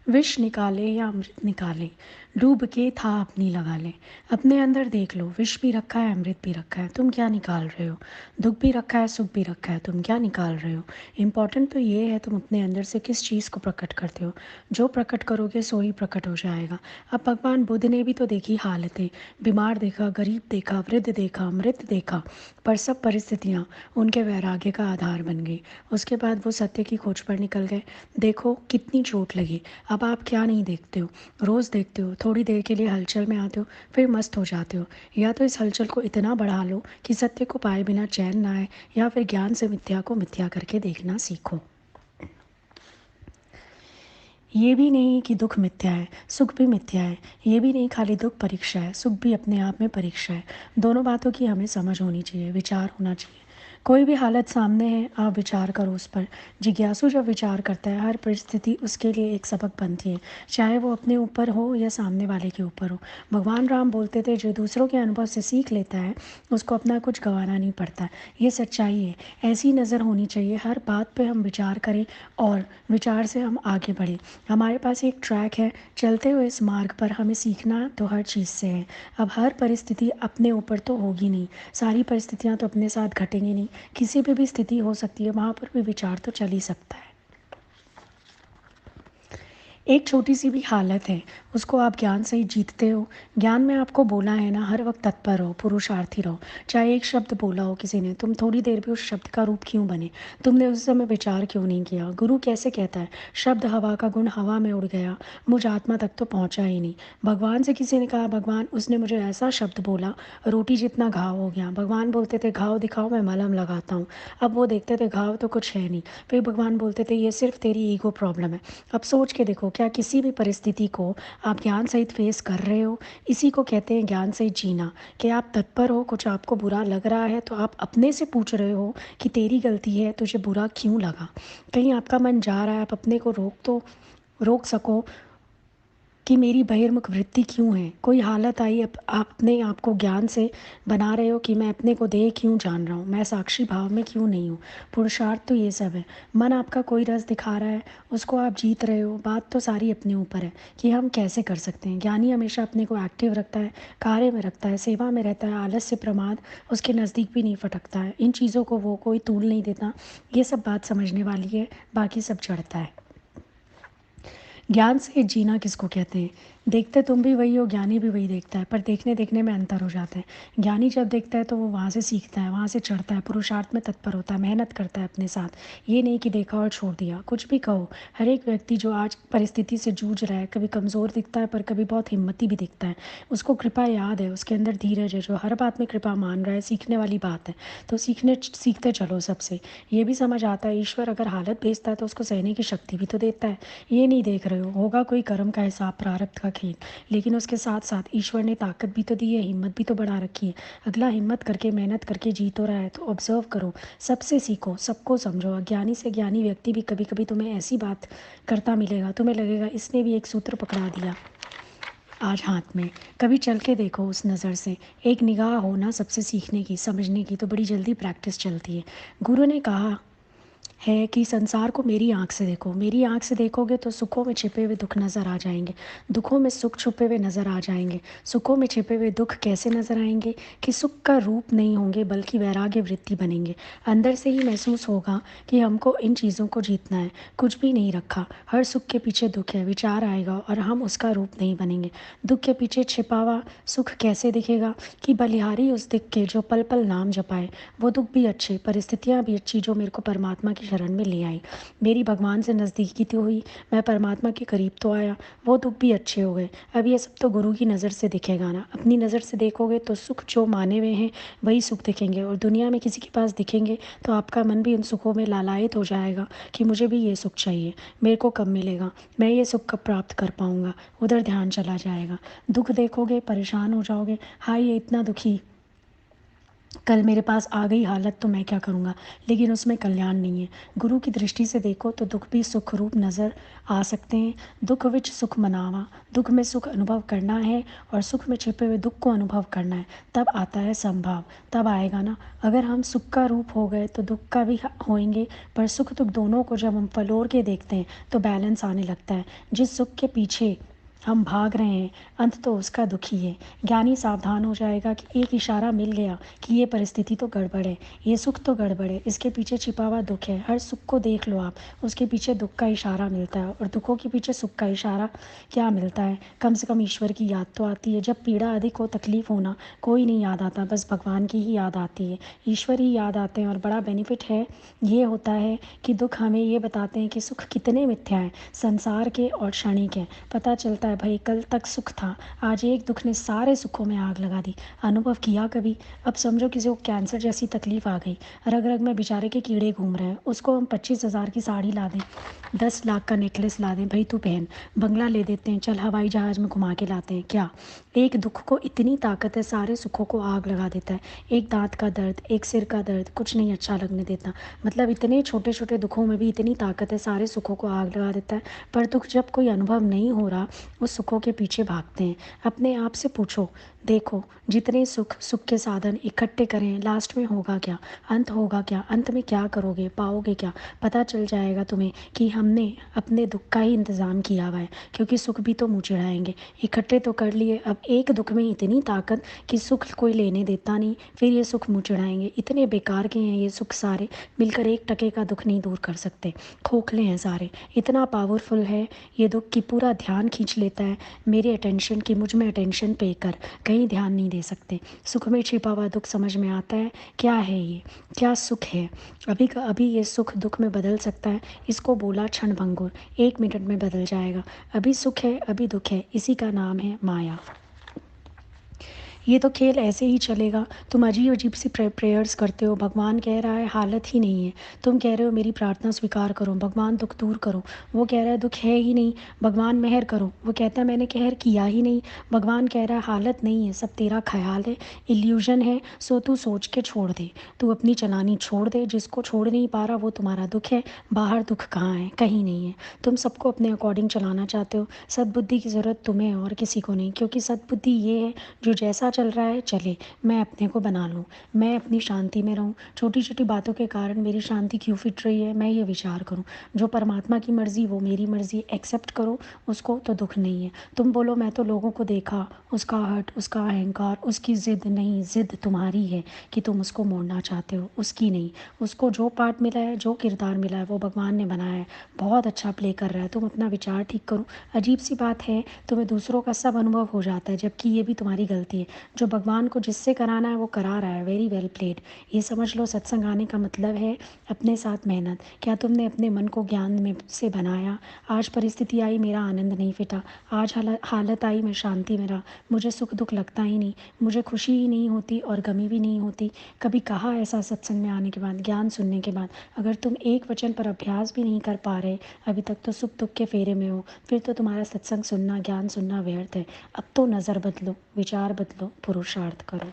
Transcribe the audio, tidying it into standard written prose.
विष निकाले या अमृत निकाले, डूब के था अपनी लगा ले। अपने अंदर देख लो, विष भी रखा है, अमृत भी रखा है, तुम क्या निकाल रहे हो? दुख भी रखा है, सुख भी रखा है, तुम क्या निकाल रहे हो? इम्पॉर्टेंट तो ये है तुम अपने अंदर से किस चीज़ को प्रकट करते हो। जो प्रकट करोगे सो ही प्रकट हो जाएगा। अब भगवान बुद्ध ने भी तो देखी हालतें, बीमार देखा, गरीब देखा, वृद्ध देखा, मृत देखा, पर सब परिस्थितियाँ उनके वैराग्य का आधार बन गई। उसके बाद वो सत्य की खोज पर निकल गए। देखो कितनी चोट लगी। अब आप क्या नहीं देखते हो? रोज़ देखते हो, थोड़ी देर के लिए हलचल में आते हो, फिर मस्त हो जाते हो। या तो इस हलचल को इतना बढ़ा लो कि सत्य को पाए बिना चैन ना आए, या फिर ज्ञान से मिथ्या को मिथ्या करके देखना सीखो। ये भी नहीं कि दुख मिथ्या है, सुख भी मिथ्या है। ये भी नहीं खाली दुख परीक्षा है, सुख भी अपने आप में परीक्षा है। दोनों बातों की हमें समझ होनी चाहिए, विचार होना चाहिए। कोई भी हालत सामने है, आप विचार करो उस पर। जिज्ञासु जब विचार करता है, हर परिस्थिति उसके लिए एक सबक बनती है, चाहे वो अपने ऊपर हो या सामने वाले के ऊपर हो। भगवान राम बोलते थे, जो दूसरों के अनुभव से सीख लेता है उसको अपना कुछ गंवाना नहीं पड़ता। ये सच्चाई है। ऐसी नज़र होनी चाहिए, हर बात पे हम विचार करें और विचार से हम आगे बढ़ें। हमारे पास एक ट्रैक है, चलते हुए इस मार्ग पर हमें सीखना तो हर चीज़ से है। अब हर परिस्थिति अपने ऊपर तो होगी नहीं, सारी परिस्थितियाँ तो अपने साथ घटेंगी नहीं। किसी पे भी स्थिति हो सकती है, वहाँ पर भी विचार तो चल ही सकता है। एक छोटी सी भी हालत है, उसको आप ज्ञान से ही जीतते हो। ज्ञान में आपको बोला है ना, हर वक्त तत्पर रहो, पुरुषार्थी रहो। चाहे एक शब्द बोला हो किसी ने, तुम थोड़ी देर भी उस शब्द का रूप क्यों बने? तुमने उस समय विचार क्यों नहीं किया? गुरु कैसे कहता है, शब्द हवा का गुण हवा में उड़ गया, मुझ आत्मा तक तो पहुंचा ही नहीं। भगवान से किसी ने कहा, भगवान उसने मुझे ऐसा शब्द बोला, रोटी जितना घाव हो गया। भगवान बोलते थे, घाव दिखाओ, मैं मलहम लगाता हूँ। अब वो देखते थे घाव तो कुछ है नहीं। फिर भगवान बोलते थे, ये सिर्फ तेरी ईगो प्रॉब्लम है। अब सोच के देखो, क्या किसी भी परिस्थिति को आप ज्ञान सहित फेस कर रहे हो? इसी को कहते हैं ज्ञान सहित जीना। कि आप तत्पर हो, कुछ आपको बुरा लग रहा है तो आप अपने से पूछ रहे हो कि तेरी गलती है, तुझे बुरा क्यों लगा। कहीं आपका मन जा रहा है, आप अपने को रोक सको कि मेरी बहिर्मुख वृत्ति क्यों है। कोई हालत आई, आप अपने आप को ज्ञान से बना रहे हो कि मैं अपने को देह क्यों जान रहा हूँ, मैं साक्षी भाव में क्यों नहीं हूँ। पुरुषार्थ तो ये सब है। मन आपका कोई रस दिखा रहा है, उसको आप जीत रहे हो। बात तो सारी अपने ऊपर है कि हम कैसे कर सकते हैं। ज्ञानी हमेशा अपने को एक्टिव रखता है, कार्य में रखता है, सेवा में रहता है। आलस्य प्रमाद उसके नज़दीक भी नहीं फटकता है। इन चीज़ों को वो कोई तूल नहीं देता। ये सब बात समझने वाली है, बाकी सब चढ़ता है। ज्ञान से जीना किसको कहते हैं? देखते तुम भी वही हो, ज्ञानी भी वही देखता है, पर देखने देखने में अंतर हो जाता है। ज्ञानी जब देखता है तो वो वहाँ से सीखता है, वहाँ से चढ़ता है, पुरुषार्थ में तत्पर होता है, मेहनत करता है अपने साथ। ये नहीं कि देखा और छोड़ दिया। कुछ भी कहो, हर एक व्यक्ति जो आज परिस्थिति से जूझ रहा है, कभी कमज़ोर दिखता है पर कभी बहुत हिम्मती भी दिखता है। उसको कृपा याद है, उसके अंदर धीरज है, जो हर बात में कृपा मान रहा है, सीखने वाली बात है। तो सीखते चलो सबसे। ये भी समझ आता है, ईश्वर अगर हालत भेजता है तो उसको सहने की शक्ति भी तो देता है। ये नहीं देख रहे हो, होगा कोई कर्म का हिसाब, प्रारब्ध का खेल। लेकिन उसके साथ साथ ईश्वर ने ताकत भी तो दी है, हिम्मत भी तो बढ़ा रखी है। अगला हिम्मत करके मेहनत करके जी तो रहा है, तो ऑब्जर्व करो, सबसे सीखो, सबको समझो। अज्ञानी से ज्ञानी व्यक्ति भी कभी कभी तुम्हें ऐसी बात करता मिलेगा, तुम्हें लगेगा इसने भी एक सूत्र पकड़ा दिया आज हाथ में। कभी चल के देखो उस नज़र से। एक निगाह हो ना सबसे सीखने की, समझने की, तो बड़ी जल्दी प्रैक्टिस चलती है। गुरु ने कहा है कि संसार को मेरी आंख से देखो। मेरी आंख से देखोगे तो सुखों में छिपे हुए दुख नज़र आ जाएंगे, दुखों में सुख छुपे हुए नज़र आ जाएंगे, सुखों में छिपे हुए दुख कैसे नज़र आएंगे कि सुख का रूप नहीं होंगे बल्कि वैराग्य वृत्ति बनेंगे। अंदर से ही महसूस होगा कि हमको इन चीज़ों को जीतना है, कुछ भी नहीं रखा। हर सुख के पीछे दुख है, विचार आएगा और हम उसका रूप नहीं बनेंगे। दुख के पीछे छिपा हुआ सुख कैसे दिखेगा कि बलिहारी उस दिख के जो पल पल नाम जपाए। वो दुख भी अच्छे, परिस्थितियाँ भी अच्छी जो मेरे को परमात्मा की शरण में ले आई। मेरी भगवान से नज़दीकी तो हुई, मैं परमात्मा के करीब तो आया, वो दुख भी अच्छे हो गए। अब ये सब तो गुरु की नज़र से दिखेगा ना। अपनी नज़र से देखोगे तो सुख जो माने हुए हैं वही सुख दिखेंगे, और दुनिया में किसी के पास दिखेंगे तो आपका मन भी उन सुखों में लालायित हो जाएगा कि मुझे भी ये सुख चाहिए, मेरे को कब मिलेगा, मैं ये सुख कब प्राप्त कर पाऊँगा। उधर ध्यान चला जाएगा। दुख देखोगे परेशान हो जाओगे, हाँ ये इतना दुखी, कल मेरे पास आ गई हालत तो मैं क्या करूँगा, लेकिन उसमें कल्याण नहीं है। गुरु की दृष्टि से देखो तो दुख भी सुख रूप नज़र आ सकते हैं। दुख विच सुख मनावा, दुख में सुख अनुभव करना है और सुख में छिपे हुए दुख को अनुभव करना है, तब आता है संभाव। तब आएगा ना। अगर हम सुख का रूप हो गए तो दुख का भी होएंगे, पर सुख दुख दोनों को जब हम फलोर के देखते हैं तो बैलेंस आने लगता है। जिस सुख के पीछे हम भाग रहे हैं, अंत तो उसका दुख ही है। ज्ञानी सावधान हो जाएगा कि एक इशारा मिल गया कि ये परिस्थिति तो गड़बड़ है, ये सुख तो गड़बड़ है, इसके पीछे छिपा हुआ दुख है। हर सुख को देख लो आप, उसके पीछे दुख का इशारा मिलता है, और दुखों के पीछे सुख का इशारा क्या मिलता है? कम से कम ईश्वर की याद तो आती है। जब पीड़ा अधिक हो, तकलीफ होना, कोई नहीं याद आता, बस भगवान की ही याद आती है, ईश्वर ही याद आते हैं। और बड़ा बेनिफिट है, ये होता है कि दुख हमें ये बताते हैं कि सुख कितने मिथ्या हैं, संसार के और क्षणिक हैं। पता चलता है भाई, कल तक सुख था, आज एक दुख ने सारे सुखों में आग लगा दी। अनुभव किया कभी? अब समझो किसी को कैंसर जैसी तकलीफ आ गई, रग रग में बेचारे के कीड़े घूम रहे हैं, उसको हम 25,000 की साड़ी ला दें, 10 लाख का नेकलेस ला दें, भाई तू पहन, बंगला ले देते हैं, चल हवाई जहाज में घुमा के लाते हैं, क्या? एक दुख को इतनी ताकत है, सारे सुखों को आग लगा देता है। एक दांत का दर्द, एक सिर का दर्द, कुछ नहीं अच्छा लगने देता। मतलब इतने छोटे छोटे दुखों में भी इतनी ताकत है, सारे सुखों को आग लगा देता है। पर दुख जब कोई अनुभव नहीं हो रहा, उस सुखों के पीछे भागते हैं। अपने आप से पूछो, देखो, जितने सुख सुख के साधन इकट्ठे करें, लास्ट में होगा क्या? अंत होगा क्या? अंत में क्या करोगे, पाओगे क्या? पता चल जाएगा तुम्हें कि हमने अपने दुख का ही इंतज़ाम किया हुआ है, क्योंकि सुख भी तो मुँह चिढ़ाएंगे। इकट्ठे तो कर लिए, अब एक दुख में इतनी ताकत कि सुख कोई लेने देता नहीं, फिर ये सुख मुँह चिढ़ाएंगे। इतने बेकार के हैं ये सुख सारे, मिलकर 1 टके का दुख नहीं दूर कर सकते, खोखले हैं सारे। इतना पावरफुल है ये दुख कि पूरा ध्यान खींच लेता है मेरे अटेंशन की, मुझ में अटेंशन पे कर, कहीं ध्यान नहीं दे सकते। सुख में छिपा हुआ दुख समझ में आता है, क्या है ये, क्या सुख है? अभी का अभी ये सुख दुख में बदल सकता है, इसको बोला क्षण भंगुर, 1 मिनट में बदल जाएगा। अभी सुख है, अभी दुख है, इसी का नाम है माया। ये तो खेल ऐसे ही चलेगा। तुम अजीब अजीब सी प्रेयर्स करते हो, भगवान कह रहा है हालत ही नहीं है, तुम कह रहे हो मेरी प्रार्थना स्वीकार करो, भगवान दुख दूर करो, वो कह रहा है दुख है ही नहीं, भगवान मेहर करो, वो कहता है मैंने कहर किया ही नहीं, भगवान कह रहा है हालत नहीं है, सब तेरा ख्याल है, इल्यूजन है, सो तू सोच के छोड़ दे, तू अपनी चलानी छोड़ दे। जिसको छोड़ नहीं पा रहा वो तुम्हारा दुख है, बाहर दुख कहाँ है? कहीं नहीं है। तुम सबको अपने अकॉर्डिंग चलाना चाहते हो, सद्बुद्धि की ज़रूरत तुम्हें और किसी को नहीं, क्योंकि सद्बुद्धि ये है जो जैसा चल रहा है चले, मैं अपने को बना लूँ, मैं अपनी शांति में रहूँ। छोटी छोटी बातों के कारण मेरी शांति क्यों फिट रही है, मैं ये विचार करूँ। जो परमात्मा की मर्ज़ी वो मेरी मर्ज़ी, एक्सेप्ट करो उसको, तो दुख नहीं है। तुम बोलो मैं तो लोगों को देखा, उसका हट, उसका अहंकार, उसकी ज़िद, नहीं, ज़िद तुम्हारी है कि तुम उसको मोड़ना चाहते हो, उसकी नहीं। उसको जो पार्ट मिला है, जो किरदार मिला है, वो भगवान ने बनाया है, बहुत अच्छा प्ले कर रहा है। तुम अपना विचार ठीक करो। अजीब सी बात है, तुम्हें दूसरों का सब अनुभव हो जाता है, जबकि ये भी तुम्हारी गलती है। जो भगवान को जिससे कराना है वो करा रहा है, वेरी वेल प्लेड। ये समझ लो, सत्संग आने का मतलब है अपने साथ मेहनत। क्या तुमने अपने मन को ज्ञान में से बनाया? आज परिस्थिति आई, मेरा आनंद नहीं फिटा, आज हालत आई, मैं शांति में रहा, मुझे सुख दुख लगता ही नहीं, मुझे खुशी ही नहीं होती और गमी भी नहीं होती। कभी कहा ऐसा सत्संग में आने के बाद, ज्ञान सुनने के बाद? अगर तुम एक वचन पर अभ्यास भी नहीं कर पा रहे अभी तक, तो सुख दुख के फेरे में हो, फिर तो तुम्हारा सत्संग सुनना, ज्ञान सुनना व्यर्थ है। अब तो नज़र बदलो, विचार बदलो, पुरुषार्थ करो।